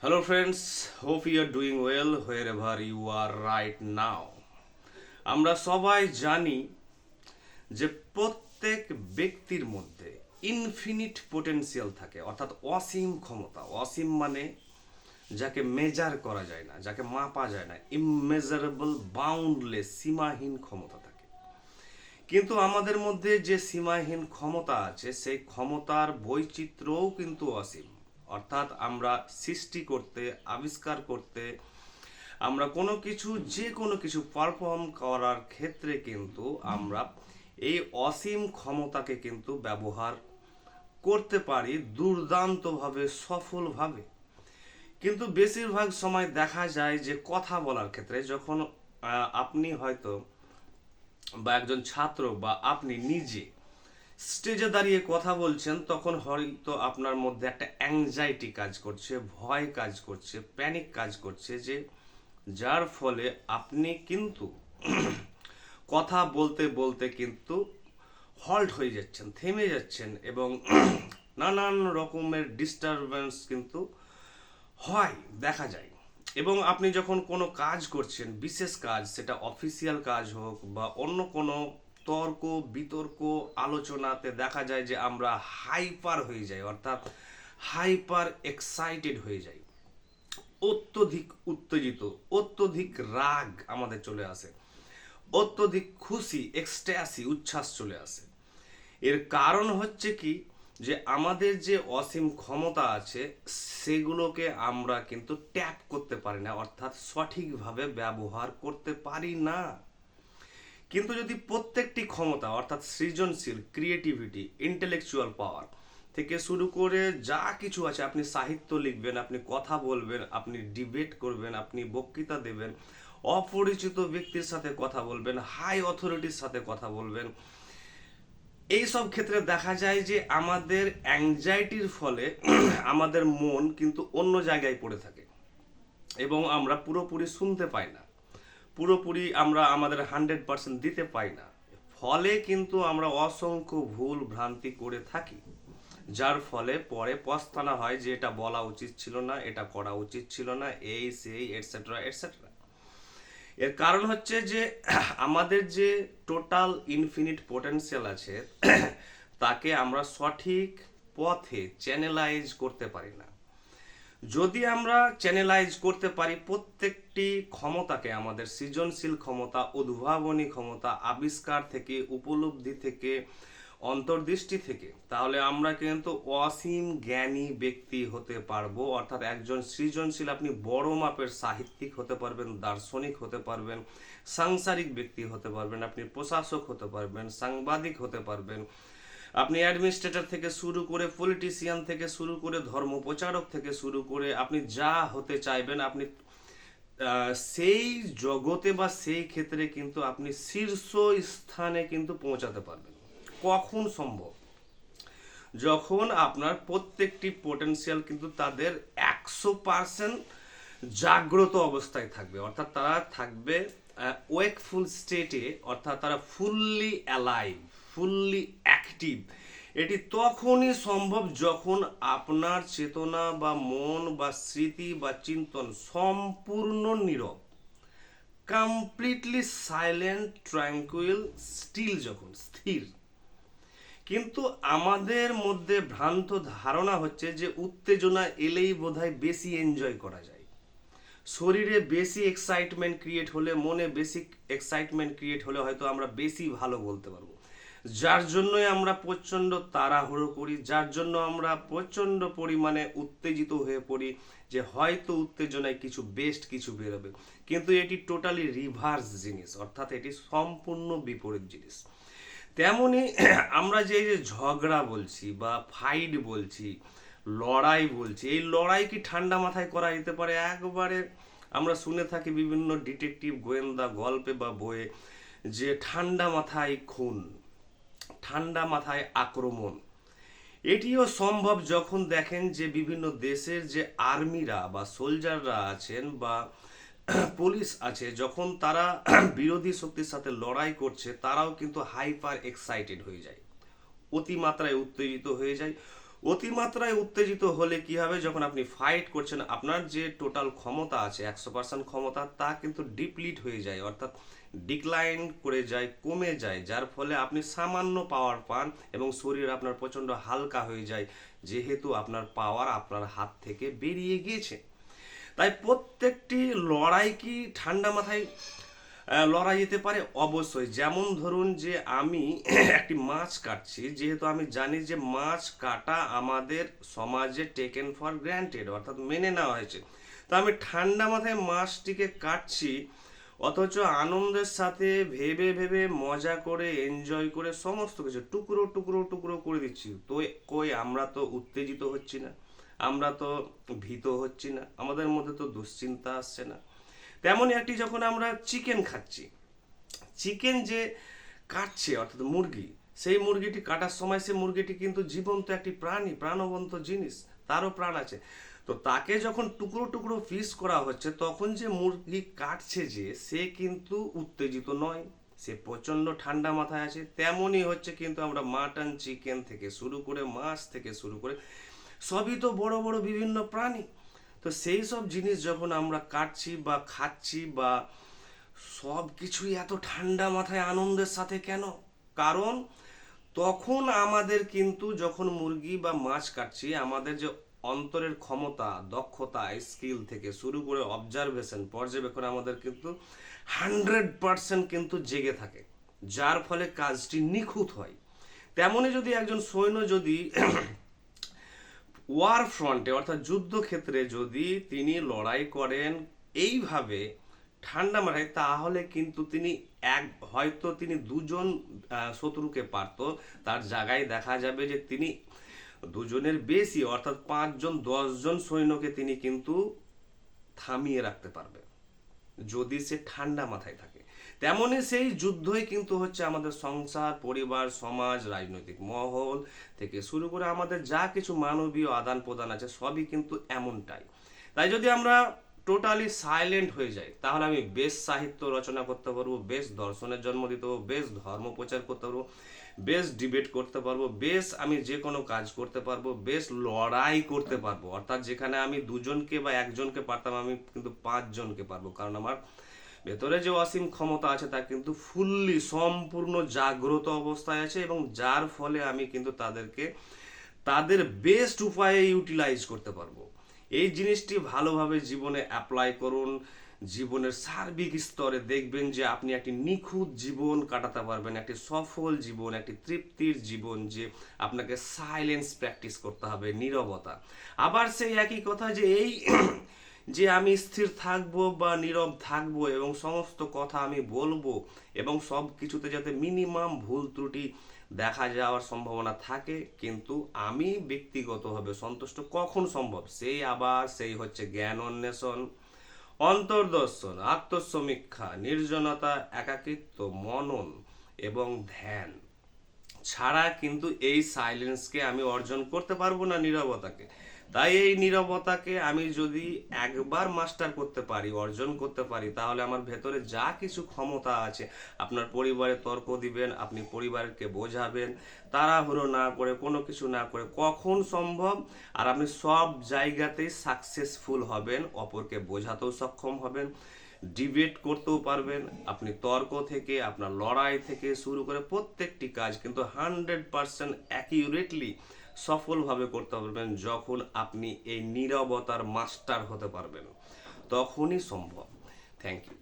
Hello friends, hope you are doing well wherever you are right now. আমরা সবাই জানি যে প্রত্যেক ব্যক্তির মধ্যে ইনফিনিট পোটেনশিয়াল থাকে, অর্থাৎ অসীম ক্ষমতা। অসীম মানে যাকে মেজার করা যায় না, যাকে মাপা যায় না, ইমমেজারেবল, বাউন্ডলেস, সীমাহীন ক্ষমতা থাকে। কিন্তু আমাদের মধ্যে যে সীমাহীন ক্ষমতা আছে সেই ক্ষমতার বৈচিত্র্যও কিন্তু অসীম। অর্থাৎ আমরা সৃষ্টি করতে, আবিষ্কার করতে, আমরা যে কোনো কিছু পারফর্ম করার ক্ষেত্রে কিন্তু আমরা এই অসীম ক্ষমতাকে কিন্তু ব্যবহার করতে পারি দুর্দান্তভাবে, সফলভাবে। কিন্তু বেশিরভাগ সময় দেখা যায় যে কথা বলার ক্ষেত্রে যখন আপনি হয়তো বা একজন ছাত্র বা আপনি নিজে স্টেজে দাঁড়িয়ে কথা বলছেন, তখন হয়তো আপনার মধ্যে একটা অ্যাংজাইটি কাজ করছে, ভয় কাজ করছে, প্যানিক কাজ করছে, যে যার ফলে আপনি কিন্তু কথা বলতে বলতে কিন্তু হল্ট হয়ে যাচ্ছেন, থেমে যাচ্ছেন, এবং নানান রকমের ডিস্টারবেন্স কিন্তু হয়, দেখা যায়। এবং আপনি যখন কোনো কাজ করছেন, বিশেষ কাজ, সেটা অফিসিয়াল কাজ হোক বা অন্য কোনো তর্ক বিতর্ক আলোচনাতে, দেখা যায় যে আমরা হাইপার হয়ে যাই, অর্থাৎ হাইপার এক্সাইটেড হয়ে যাই, অত্যধিক উত্তেজিত, অত্যধিক রাগ আমাদের চলে আসে, অত্যধিক খুশি, এক্সট্যাসি, উচ্ছ্বাস চলে আসে। এর কারণ হচ্ছে কি, যে আমাদের যে অসীম ক্ষমতা আছে সেগুলোকে আমরা কিন্তু ট্যাপ করতে পারি না, অর্থাৎ সঠিকভাবে ব্যবহার করতে পারি না। কিন্তু যদি প্রত্যেকটি ক্ষমতা, অর্থাৎ সৃজনশীল, ক্রিয়েটিভিটি, ইন্টেলেকচুয়াল পাওয়ার থেকে শুরু করে যা কিছু আছে, আপনি সাহিত্য লিখবেন, আপনি কথা বলবেন, আপনি ডিবেট করবেন, আপনি বক্তৃতা দেবেন, অপরিচিত ব্যক্তির সাথে কথা বলবেন, হাই অথরিটির সাথে কথা বলবেন, এই সব ক্ষেত্রে দেখা যায় যে আমাদের অ্যাংজাইটির ফলে আমাদের মন কিন্তু অন্য জায়গায় পড়ে থাকে এবং আমরা পুরোপুরি শুনতে পাই না, পুরোপুরি আমরা আমাদের 100% দিতে পাই না। ফলে কিন্তু আমরা অসংখ্য ভুল ভ্রান্তি করে থাকি, যার ফলে পরে পস্তানা হয় যে এটা বলা উচিত ছিল না, এটা করা উচিত ছিল না, এই সেই এটসেট্রা এটসেট্রা। এর কারণ হচ্ছে যে আমাদের যে টোটাল ইনফিনিট পোটেনশিয়াল আছে তাকে আমরা সঠিক পথে চ্যানেলাইজ করতে পারি না। যদি আমরা চ্যানেলাইজ করতে পারি প্রত্যেকটি ক্ষমতাকে, আমাদের সৃজনশীল ক্ষমতা, উদ্ভাবনী ক্ষমতা, আবিষ্কার থেকে, উপলব্ধি থেকে, অন্তর্দৃষ্টি থেকে, তাহলে আমরা কিন্তু অসীম জ্ঞানী ব্যক্তি হতে পারবো। অর্থাৎ একজন সৃজনশীল, আপনি বড় মাপের সাহিত্যিক হতে পারবেন, দার্শনিক হতে পারবেন, সাংসারিক ব্যক্তি হতে পারবেন, আপনি প্রশাসক হতে পারবেন, সাংবাদিক হতে পারবেন, আপনি অ্যাডমিনিস্ট্রেটর থেকে শুরু করে, পলিটিশিয়ান থেকে শুরু করে, ধর্মপ্রচারক থেকে শুরু করে, আপনি যা হতে চাইবেন, আপনি সেই জগতে বা সেই ক্ষেত্রে কিন্তু আপনি শীর্ষ স্থানে কিন্তু পৌঁছাতে পারবেন। কখন সম্ভব? যখন আপনার প্রত্যেকটি পোটেনশিয়াল কিন্তু তাদের 100% জাগ্রত অবস্থায় থাকবে, অর্থাৎ তারা থাকবে ওয়েকফুল স্টেটে, অর্থাৎ তারা ফুললি অ্যালাইভ, ফুললি অ্যাক্টিভ। এটি তখনই সম্ভব যখন আপনার চেতনা বা মন বা স্মৃতি বা চিন্তন সম্পূর্ণ নীরব, কমপ্লিটলি সাইলেন্ট, ট্র্যাঙ্কুইল, স্টিল, যখন স্থির। কিন্তু আমাদের মধ্যে ভ্রান্ত ধারণা হচ্ছে যে উত্তেজনা এলেই বোধহয় বেশি এনজয় করা যায়, শরীরে বেশি এক্সাইটমেন্ট ক্রিয়েট হলে, মনে বেশি এক্সাইটমেন্ট ক্রিয়েট হলে হয়তো আমরা বেশি ভালো বলতে পারবো, যার জন্যই আমরা প্রচণ্ড তাড়াহুড়ো করি, যার জন্য আমরা প্রচণ্ড পরিমাণে উত্তেজিত হয়ে পড়ি যে হয়তো উত্তেজনায় কিছু বেস্ট কিছু বেরোবে। কিন্তু এটি টোটালি রিভার্স জিনিস, অর্থাৎ এটি সম্পূর্ণ বিপরীত জিনিস। তেমনি আমরা যে ঝগড়া বলছি বা ফাইট বলছি, লড়াই বলছি, এই লড়াই কি ঠান্ডা মাথায় করা যেতে পারে? একবারে আমরা শুনে থাকি বিভিন্ন ডিটেকটিভ গোয়েন্দা গল্পে বা বইয়ে যে ঠান্ডা মাথায় খুন, ঠান্ডা মাথায় আক্রমণ। এটিও সম্ভব যখন দেখেন যে বিভিন্ন দেশের যে আর্মিরা বা সোলজাররা আছেন বা পুলিশ আছে, যখন তারা বিরোধী শক্তির সাথে লড়াই করছে, তারাও কিন্তু হাইপার এক্সাইটেড হয়ে যায়, অতিমাত্রায় উত্তেজিত হয়ে যায়, অতিমাত্রায় উত্তেজিত হলে কি হবে, যখন আপনি ফাইট করছেন আপনার যে টোটাল ক্ষমতা আছে 100% ক্ষমতা তা কিন্তু ডিপ্লিট হয়ে যায়, অর্থাৎ ডিক্লাইন করে যায়, কমে যায়, যার ফলে আপনি সামান্য পাওয়ার পান এবং শরীর আপনার প্রচণ্ড হালকা হয়ে যায়, যেহেতু আপনার পাওয়ার আপনার হাত থেকে বেরিয়ে গিয়েছে। তাই প্রত্যেকটি লড়াই কি ঠান্ডা মাথায় লড়াই যেতে পারে? অবশ্যই। যেমন ধরুন যে আমি একটি মাছ কাটছি, যেহেতু আমি জানি যে মাছ কাটা আমাদের সমাজে টেকেন ফর গ্র্যান্টেড, অর্থাৎ মেনে নেওয়া হয়েছে, তো আমি ঠান্ডা মাথায় মাছটিকে কাটছি, অথচ আনন্দের সাথে ভেবে ভেবে মজা করে এনজয় করে সমস্ত কিছু টুকরো টুকরো টুকরো করে দিচ্ছি। তো কই আমরা তো উত্তেজিত হচ্ছি না, আমরা তো ভীত হচ্ছি না, আমাদের মধ্যে তো দুশ্চিন্তা আসছে না। তেমনই একটি যখন আমরা চিকেন খাচ্ছি, চিকেন যে কাটছে অর্থাৎ মুরগি, সেই মুরগিটি কাটার সময় সে মুরগিটি কিন্তু জীবন্ত একটি প্রাণী, প্রাণবন্ত জিনিস, তারও প্রাণ আছে। তো তাকে যখন টুকরো টুকরো পিস করা হচ্ছে, তখন যে মুরগি কাটছে যে সে কিন্তু উত্তেজিত নয়, সে প্রচণ্ড ঠান্ডা মাথায় আছে। তেমনই হচ্ছে কিন্তু আমরা মাটন, চিকেন থেকে শুরু করে মাছ থেকে শুরু করে সবই তো বড় বড় বিভিন্ন প্রাণী। তো সেই সব জিনিস যখন আমরা কাটছি বা খাচ্ছি বা সব কিছুই এত ঠান্ডা মাথায় আনন্দের সাথে কেন? কারণ তখন আমাদের কিন্তু যখন মুরগি বা মাছ কাটছি, আমাদের যে অন্তরের ক্ষমতা, দক্ষতা, স্কিল থেকে শুরু করে অবজারভেশন, পর্যবেক্ষণ আমাদের কিন্তু 100% কিন্তু জেগে থাকে, যার ফলে কাজটি নিখুঁত হয়। তেমনি যদি একজন সৈন্য যদি ওয়ার ফ্রন্টে অর্থাৎ যুদ্ধক্ষেত্রে যদি তিনি লড়াই করেন এইভাবে ঠান্ডা মাথায়, তাহলে কিন্তু তিনি হয়তো তিনি দুজন শত্রুকে পারত, তার জায়গায় দেখা যাবে যে তিনি দুজনের বেশি অর্থাৎ 5 জন 10 জন সৈন্যকে তিনি কিন্তু থামিয়ে রাখতে পারবে, যদি সে ঠান্ডা মাথায় থাকে। তেমনি সেই যুদ্ধই কিন্তু হচ্ছে আমাদের সংসার, পরিবার, সমাজ, রাজনৈতিক মহল থেকে শুরু করে আমাদের যা কিছু মানবীয় আদান প্রদান আছে সবই কিন্তু এমনটাই। তাই যদি আমরা টোটালি সাইলেন্ট হয়ে যাই, তাহলে আমি বেশ সাহিত্য রচনা করতে পারবো, বেশ দর্শনের জন্ম দিতে পারবো, বেশ ধর্ম প্রচার করতে পারবো, বেশ ডিবেট করতে পারবো, বেশ আমি যে কোনো কাজ করতে পারবো, বেশ লড়াই করতে পারবো। অর্থাৎ যেখানে আমি দুজনকে বা একজনকে পারতাম, আমি কিন্তু 5 জনকে পারবো, কারণ আমার ভেতরে যে অসীম ক্ষমতা আছে তা কিন্তু ফুললি সম্পূর্ণ জাগ্রত অবস্থায় আছে, এবং যার ফলে আমি কিন্তু তাদেরকে তাদের বেস্ট উপায়ে ইউটিলাইজ করতে পারবো। এই জিনিসটি ভালোভাবে জীবনে অ্যাপ্লাই করুন। জীবনের সার্বিক স্তরে দেখবেন যে আপনি একটি নিখুঁত জীবন কাটাতে পারবেন, একটি সফল জীবন, একটি তৃপ্তির জীবন। যে আপনাকে সাইলেন্স প্র্যাকটিস করতে হবে, নীরবতা। আবার সেই একই কথা যে এই যে আমি স্থির থাকবো বা নীরব থাকবো এবং সমস্ত কথা আমি বলবো, এবং সব কিছুতে যাতে মিনিমাম ভুল ত্রুটি দেখা যাওয়ার সম্ভাবনা থাকে, কিন্তু আমি ব্যক্তিগতভাবে সন্তুষ্ট কখন সম্ভব? সেই হচ্ছে জ্ঞান অন্বেষণ, অন্তর্দর্শন, আত্মসমীক্ষা, নির্জনতা, একাকিত্ব, মনন এবং ধ্যান ছাড়া কিন্তু এই সাইলেন্সকে আমি অর্জন করতে পারবো না, নীরবতাকে। তাই এই নীরবতাকে আমি যদি একবার মাস্টার করতে পারি, অর্জন করতে পারি, তাহলে আমার ভেতরে যা কিছু ক্ষমতা আছে, আপনার পরিবারে তর্ক দিবেন, আপনি পরিবারকে বোঝাবেন, তাড়াহুড়ো না করে, কোনো কিছু না করে, কখন সম্ভব। আর আপনি সব জায়গাতেই সাকসেসফুল হবেন, অপরকে বোঝাতেও সক্ষম হবেন, ডিবেট করতেও পারবেন। আপনি তর্ক থেকে, আপনার লড়াই থেকে শুরু করে প্রত্যেকটি কাজ কিন্তু 100% অ্যাকিউরেটলি সফলভাবে করতে পারবেন। যখন আপনি এই নীরবতার মাস্টার হতে পারবেন, তখনই সম্ভব। Thank you.